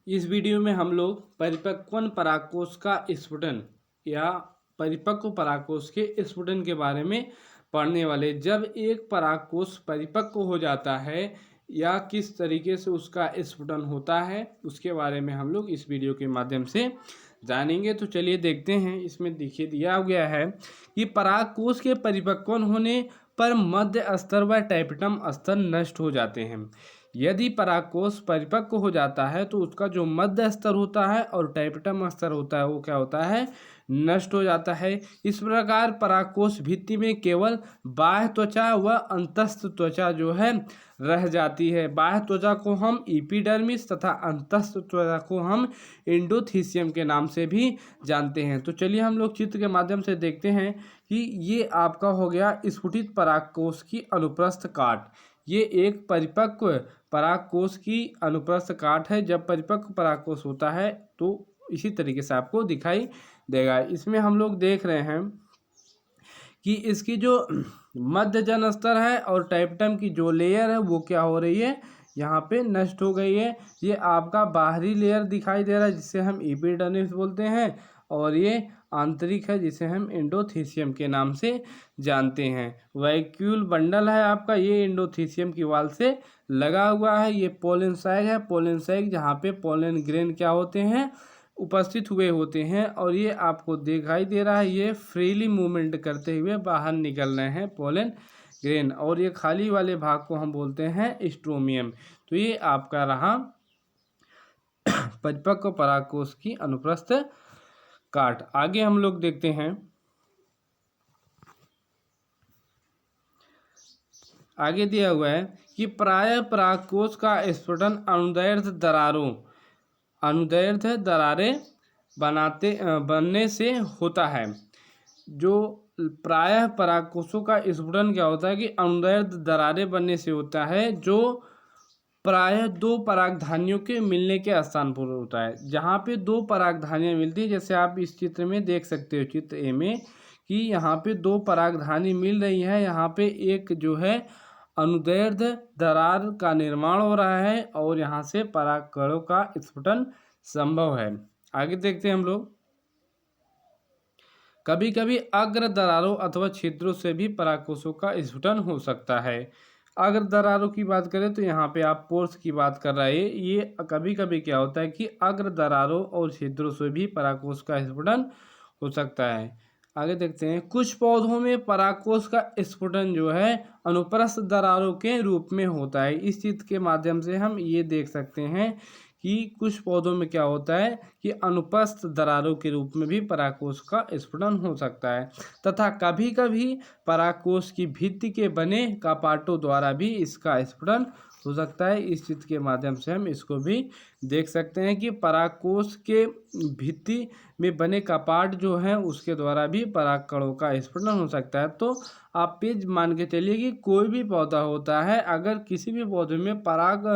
इस वीडियो में हम लोग परिपक्वन परागकोश का स्फुटन या परिपक्व परागकोश के स्फुटन के बारे में पढ़ने वाले। जब एक परागकोश परिपक्व हो जाता है या किस तरीके से उसका स्फुटन होता है उसके बारे में हम लोग इस वीडियो के माध्यम से जानेंगे। तो चलिए देखते हैं। इसमें देखिए दिया गया है कि परागकोश के परिपक्वन होने पर मध्य स्तर व टाइपटम स्तर नष्ट हो जाते हैं। यदि परागकोश परिपक्व हो जाता है तो उसका जो मध्य स्तर होता है और टाइपटम स्तर होता है वो क्या होता है, नष्ट हो जाता है। इस प्रकार परागकोश भित्ति में केवल बाह्य त्वचा व अंतस्थ त्वचा जो है रह जाती है। बाह्य त्वचा को हम एपिडर्मिस तथा अंतस्थ त्वचा को हम एंडोथीसियम के नाम से भी जानते हैं। तो चलिए हम लोग चित्र के माध्यम से देखते हैं कि ये आपका हो गया स्फुटित परागकोश की अनुप्रस्थ काट। ये एक परिपक्व परागकोश की अनुप्रस्थ काट है। जब परिपक्व परागकोश होता है तो इसी तरीके से आपको दिखाई देगा। इसमें हम लोग देख रहे हैं कि इसकी जो मध्य जन स्तर है और टाइपटम की जो लेयर है वो क्या हो रही है, यहाँ पे नष्ट हो गई है। ये आपका बाहरी लेयर दिखाई दे रहा है जिसे हम एपिडर्मिस बोलते हैं, और ये आंतरिक है जिसे हम एंडोथीसियम के नाम से जानते हैं। वैक्यूल बंडल है आपका, ये एंडोथीसियम की वाल से लगा हुआ है। ये पोलन सैक है, पोलन सैक जहाँ पे पोलन ग्रेन क्या होते हैं, उपस्थित हुए होते हैं। और ये आपको दिखाई दे रहा है ये फ्रीली मूवमेंट करते हुए बाहर निकल रहे हैं पोलन ग्रेन, और ये खाली वाले भाग को हम बोलते हैं स्ट्रोमियम। तो ये आपका रहा परिपक्व परागकोश की अनुप्रस्थ काट। आगे हम लोग देखते हैं। आगे दिया हुआ है कि प्रायः परागकोश का स्फुटन अनुदैर्ध्य दरारें बनने से होता है। जो प्रायः परागकोशों का स्फुटन क्या होता है कि अनुदैर्ध्य दरारें बनने से होता है, जो प्रायः दो परागधानियों के मिलने के स्थान पर होता है। जहाँ पे दो परागधानियाँ मिलती है, जैसे आप इस चित्र में देख सकते हो, चित्र ए में, कि यहाँ पे दो परागधानी मिल रही है। यहाँ पे एक जो है अनुदैर्ध्य दरार का निर्माण हो रहा है और यहाँ से परागकणों का स्फुटन संभव है। आगे देखते हैं हम लोग। कभी कभी अग्र दरारों अथवा छिद्रों से भी परागकोशों का स्फुटन हो सकता है। अग्र दरारों की बात करें तो यहाँ पे आप पोर्स की बात कर रहे हैं। ये कभी कभी क्या होता है कि अग्र दरारों और छिद्रों से भी परागकोश का स्फुटन हो सकता है। आगे देखते हैं। कुछ पौधों में परागकोश का स्फुटन जो है अनुप्रस्थ दरारों के रूप में होता है। इस चित्र के माध्यम से हम ये देख सकते हैं कि कुछ पौधों में क्या होता है कि अनुप्रस्थ दरारों के रूप में भी परागकोश का स्फुटन हो सकता है, तथा कभी कभी परागकोश की भित्ति के बने कपाटों द्वारा भी इसका स्फुटन हो सकता है। इस चित्र के माध्यम से हम इसको भी देख सकते हैं कि परागकोश के भित्ति में बने कपाट जो हैं उसके द्वारा भी परागकणों का स्फुटन हो सकता है। तो आप ये मान के चलिए कि कोई भी पौधा होता है, अगर किसी भी पौधे में पराग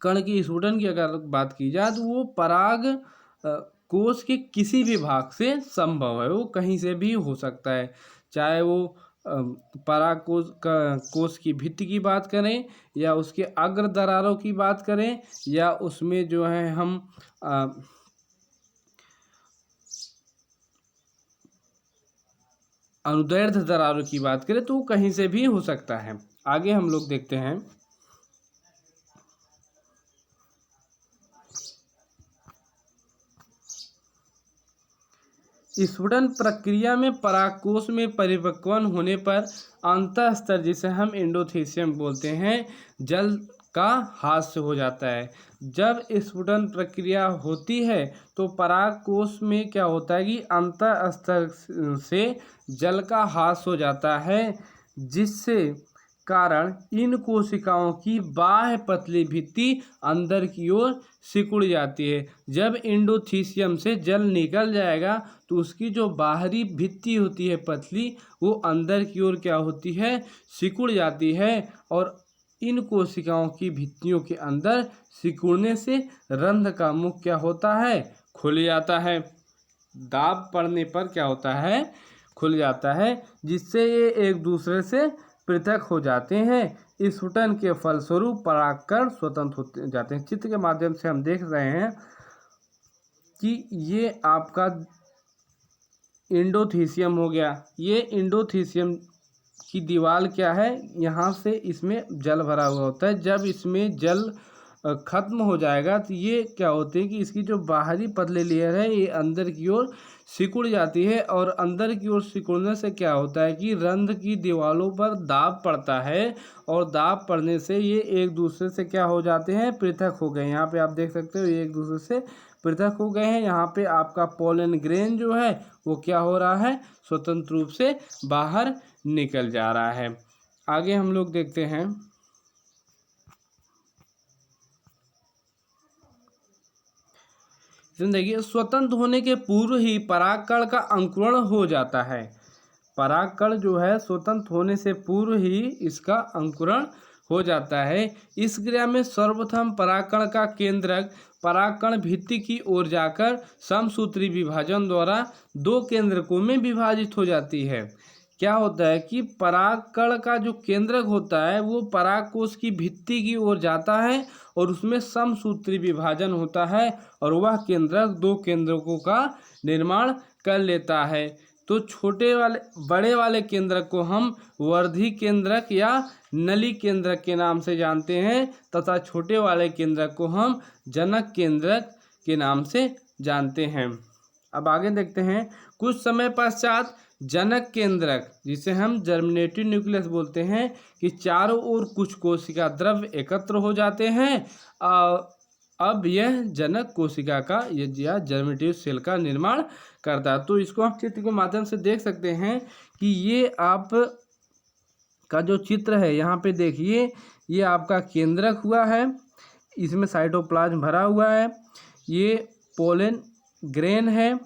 कण की स्फुटन की अगर बात की जाए तो वो पराग कोश के किसी भी भाग से संभव है, वो कहीं से भी हो सकता है। चाहे वो परागकोश कोश की भित्ति की बात करें या उसके अग्र दरारों की बात करें या उसमें जो है हम अनुदैर्ध्य दरारों की बात करें तो वो कहीं से भी हो सकता है। आगे हम लोग देखते हैं। स्फुटन प्रक्रिया में परागकोश में परिपक्वन होने पर अंतःस्तर, जिसे हम एंडोथीसियम बोलते हैं, जल का ह्रास हो जाता है। जब स्फुटन प्रक्रिया होती है तो परागकोश में क्या होता है कि अंतःस्तर से जल का ह्रास हो जाता है, जिससे कारण इन कोशिकाओं की बाह्य पतली भित्ति अंदर की ओर सिकुड़ जाती है। जब एंडोथीसियम से जल निकल जाएगा तो उसकी जो बाहरी भित्ति होती है पतली, वो अंदर की ओर क्या होती है, सिकुड़ जाती है। और इन कोशिकाओं की भित्तियों के अंदर सिकुड़ने से रंध्र का मुख क्या होता है, खुल जाता है। दाब पड़ने पर क्या होता है, खुल जाता है, जिससे ये एक दूसरे से पृथक हो जाते हैं। स्फुटन के फलस्वरूप परागकण स्वतंत्र होते जाते हैं। चित्र के माध्यम से हम देख रहे हैं कि ये आपका एंडोथीसियम हो गया। ये एंडोथीसियम की दीवार क्या है, यहाँ से इसमें जल भरा हुआ होता है। जब इसमें जल खत्म हो जाएगा तो ये क्या होते हैं कि इसकी जो बाहरी पतली लेयर है ये अंदर की ओर सिकुड़ जाती है, और अंदर की ओर सिकुड़ने से क्या होता है कि रंध्र की दीवारों पर दाब पड़ता है, और दाब पड़ने से ये एक दूसरे से क्या हो जाते हैं, पृथक हो गए। यहाँ पे आप देख सकते हो ये एक दूसरे से पृथक हो गए हैं। यहाँ पे आपका पोलन ग्रेन जो है वो क्या हो रहा है, स्वतंत्र रूप से बाहर निकल जा रहा है। आगे हम लोग देखते हैं, देखिए स्वतंत्र होने के पूर्व ही परागकण का अंकुरण हो जाता है। परागकण जो है स्वतंत्र होने से पूर्व ही इसका अंकुरण हो जाता है। इस क्रिया में सर्वप्रथम परागकण का केंद्रक परागकण भित्ति की ओर जाकर समसूत्री विभाजन द्वारा दो केंद्रकों में विभाजित हो जाती है। क्या होता है कि परागकण का जो केंद्रक होता है वो परागकोश की भित्ति की ओर जाता है और उसमें समसूत्री विभाजन होता है, और वह केंद्रक दो केंद्रकों का निर्माण कर लेता है। तो बड़े वाले केंद्रक को हम वर्धी केंद्रक या नली केंद्रक के नाम से जानते हैं, तथा छोटे वाले केंद्रक को हम जनक केंद्रक के नाम से जानते हैं। अब आगे देखते हैं, कुछ समय पश्चात जनक केंद्रक, जिसे हम जर्मिनेटिव न्यूक्लियस बोलते हैं, कि चारों ओर कुछ कोशिका द्रव्य एकत्र हो जाते हैं। अब यह जनक कोशिका का या जर्मिनेटिव सेल का निर्माण करता है। तो इसको आप चित्र के माध्यम से देख सकते हैं कि ये आप का जो चित्र है यहाँ पे देखिए, ये आपका केंद्रक हुआ है, इसमें साइटोप्लाज्म भरा हुआ है, ये पोलन ग्रेन है,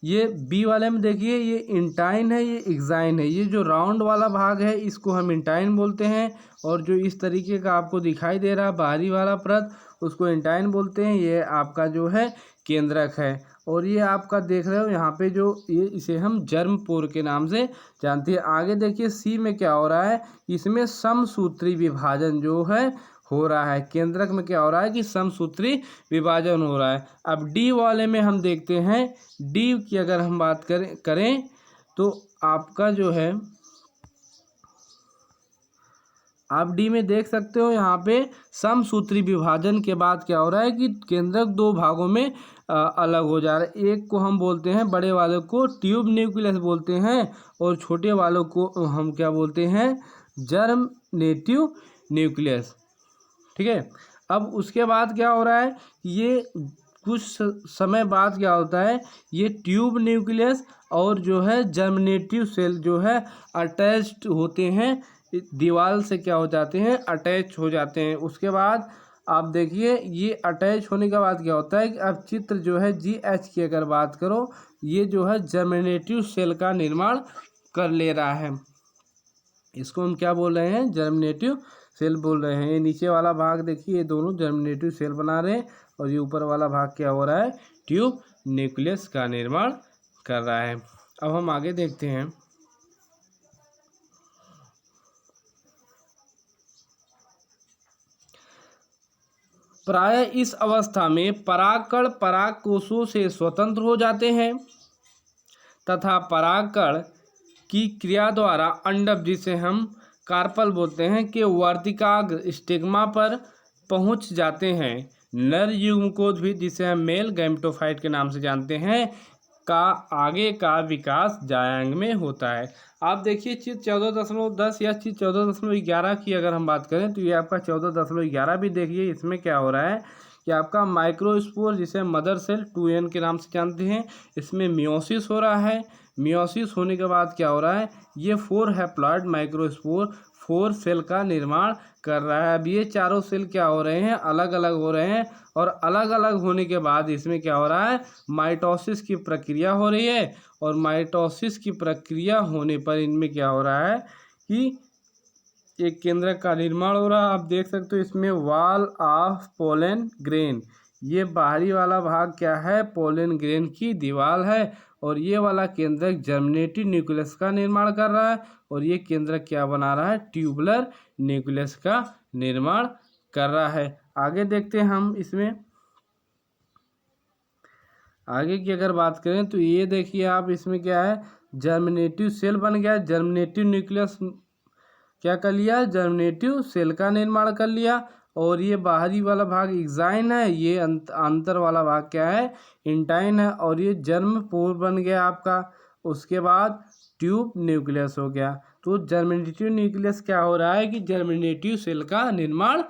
ये बी वाले में देखिए ये इंटाइन है, ये एक्साइन है। ये जो राउंड वाला भाग है इसको हम इंटाइन बोलते हैं, और जो इस तरीके का आपको दिखाई दे रहा बाहरी वाला परत उसको इंटाइन बोलते हैं। ये आपका जो है केंद्रक है, और ये आपका देख रहे हो यहाँ पे जो ये इसे हम जर्म पोर के नाम से जानते हैं। आगे देखिए सी में क्या हो रहा है, इसमें समसूत्री विभाजन जो है हो रहा है। केंद्रक में क्या हो रहा है कि समसूत्री विभाजन हो रहा है। अब डी वाले में हम देखते हैं, डी की अगर हम बात करें तो आपका जो है, आप डी में देख सकते हो यहाँ पे समसूत्री विभाजन के बाद क्या हो रहा है कि केंद्रक दो भागों में अलग हो जा रहा है। एक को हम बोलते हैं, बड़े वाले को ट्यूब न्यूक्लियस बोलते हैं, और छोटे वालों को हम क्या बोलते हैं, जर्मिनेटिव न्यूक्लियस। ठीक है। अब उसके बाद क्या हो रहा है, ये कुछ समय बाद क्या होता है, ये ट्यूब न्यूक्लियस और जो है जर्मिनेटिव सेल जो है अटैच्ड होते हैं, दीवार से क्या हो जाते हैं, अटैच हो जाते हैं। उसके बाद आप देखिए ये अटैच होने के बाद क्या होता है कि अब चित्र जो है GH की अगर बात करो, ये जो है जर्मिनेटिव सेल का निर्माण कर ले रहा है। इसको हम क्या बोल रहे हैं, जर्मिनेटिव सेल बोल रहे हैं। ये नीचे वाला भाग देखिए, ये दोनों जर्मिनेटिव सेल बना रहे हैं, और ये ऊपर वाला भाग क्या हो रहा है, ट्यूब न्यूक्लियस का निर्माण कर रहा है। अब हम आगे देखते हैं, प्रायः इस अवस्था में परागकण परागकोशों से स्वतंत्र हो जाते हैं, तथा परागकण की क्रिया द्वारा अंडक, जिसे हम कार्पल बोलते हैं, के वर्तिकाग्र स्टिग्मा पर पहुंच जाते हैं। नर युग्मकोद्भिद, जिसे हम मेल गैमेटोफाइट के नाम से जानते हैं, का आगे का विकास जायांग में होता है। आप देखिए चित्र 14.10 या चित्र 14.11 की अगर हम बात करें तो ये आपका 14.11 भी देखिए। इसमें क्या हो रहा है कि आपका माइक्रोस्पोर, जिसे मदर सेल 2n के नाम से जानते हैं, इसमें मियोसिस हो रहा है। मियोसिस होने के बाद क्या हो रहा है, ये 4 हैप्लॉइड माइक्रोस्पोर 4 सेल का निर्माण कर रहा है। अब ये चारों सेल क्या हो रहे हैं, अलग अलग हो रहे हैं, और अलग अलग होने के बाद इसमें क्या हो रहा है, माइटोसिस की प्रक्रिया हो रही है, और माइटोसिस की प्रक्रिया होने पर इनमें क्या हो रहा है कि एक केंद्रक का निर्माण हो रहा है। आप देख सकते हो इसमें वॉल ऑफ पोलन ग्रेन, ये बाहरी वाला भाग क्या है, पोलन ग्रेन की दीवार है, और ये वाला केंद्रक जर्मिनेटिव न्यूक्लियस का निर्माण कर रहा है, और ये केंद्रक क्या बना रहा है, ट्यूबुलर न्यूक्लियस का निर्माण कर रहा है। आगे देखते हैं हम इसमें आगे की अगर बात करें तो ये देखिए आप, इसमें क्या है, जर्मिनेटिव सेल बन गया। जर्मिनेटिव न्यूक्लियस क्या कर लिया, जर्मिनेटिव सेल का निर्माण कर लिया। और ये बाहरी वाला भाग एग्जाइन है, ये अंतर वाला भाग क्या है, इंटाइन है। और ये जर्म पोर बन गया आपका। उसके बाद ट्यूब न्यूक्लियस हो गया। तो जर्मिनेटिव न्यूक्लियस क्या हो रहा है कि जर्मिनेटिव सेल का निर्माण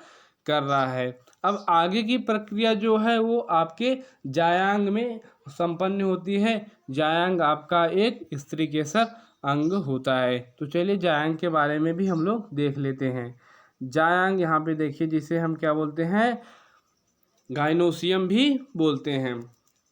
कर रहा है। अब आगे की प्रक्रिया जो है वो आपके जायांग में संपन्न होती है। जायांग आपका एक स्त्रीकेसर अंग होता है। तो चलिए जायांग के बारे में भी हम लोग देख लेते हैं। जायांग यहाँ पे देखिए, जिसे हम क्या बोलते हैं, गाइनोसियम भी बोलते हैं।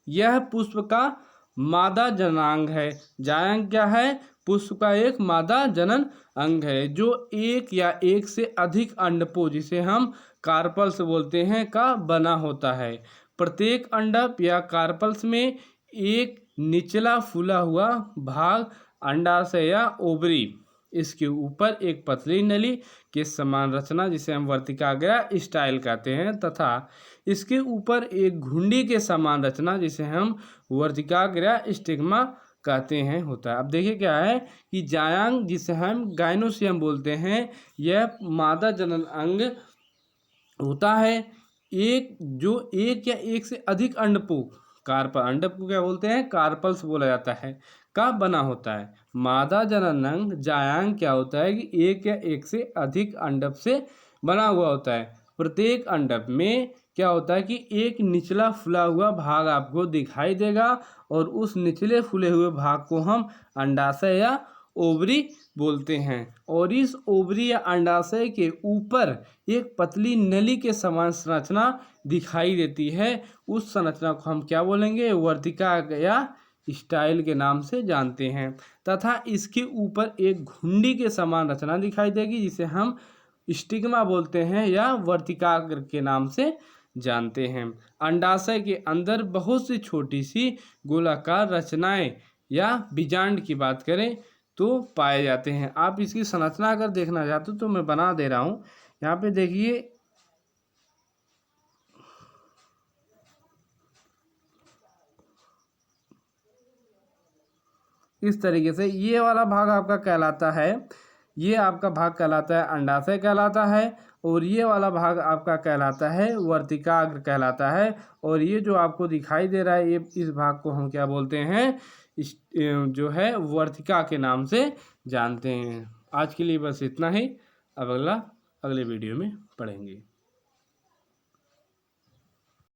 यह पुष्प का मादा जननांग है। जायांग क्या है, पुष्प का एक मादा जनन अंग है जो एक या एक से अधिक अंडकों, जिसे हम कार्पल्स बोलते हैं, का बना होता है। प्रत्येक अंडक या कार्पल्स में एक निचला फूला हुआ भाग अंडाशय या ओवरी, इसके ऊपर एक पतली नली के समान रचना जिसे हम वर्तिकाग्र स्टाइल कहते हैं, तथा इसके ऊपर एक घुंडी के समान रचना जिसे हम वर्तिकाग्र स्टिग्मा कहते हैं होता है। अब देखिए क्या है कि जायांग, जिसे हम गाइनोसियम बोलते हैं, यह मादा जनन अंग होता है एक जो एक या एक से अधिक अंडकों, अंडक को क्या बोलते हैं, कार्पल्स बोला जाता है, का बना होता है। मादा जनन अंग जायांग क्या होता है कि एक या एक से अधिक अंडक से बना हुआ होता है। प्रत्येक अंडक में क्या होता है कि एक निचला फूला हुआ भाग आपको दिखाई देगा, और उस निचले फूले हुए भाग को हम अंडाशय या ओवरी बोलते हैं। और इस ओवरी या अंडाशय के ऊपर एक पतली नली के समान संरचना दिखाई देती है। उस संरचना को हम क्या बोलेंगे, वर्तिका या स्टाइल के नाम से जानते हैं। तथा इसके ऊपर एक घुंडी के समान रचना दिखाई देगी जिसे हम स्टिग्मा बोलते हैं या वर्तिकाग्र के नाम से जानते हैं। अंडाशय के अंदर बहुत सी छोटी सी गोलाकार रचनाएं या बीजांड की बात करें तो पाए जाते हैं। आप इसकी संरचना अगर देखना चाहते हो तो मैं बना दे रहा हूँ। यहाँ पे देखिए, इस तरीके से ये वाला भाग आपका कहलाता है, ये आपका भाग कहलाता है अंडाशय कहलाता है, और ये वाला भाग आपका कहलाता है वर्तिकाग्र कहलाता है। और ये जो आपको दिखाई दे रहा है, ये इस भाग को हम क्या बोलते हैं, इस जो है वर्तिका के नाम से जानते हैं। आज के लिए बस इतना ही। अब अगले वीडियो में पढ़ेंगे।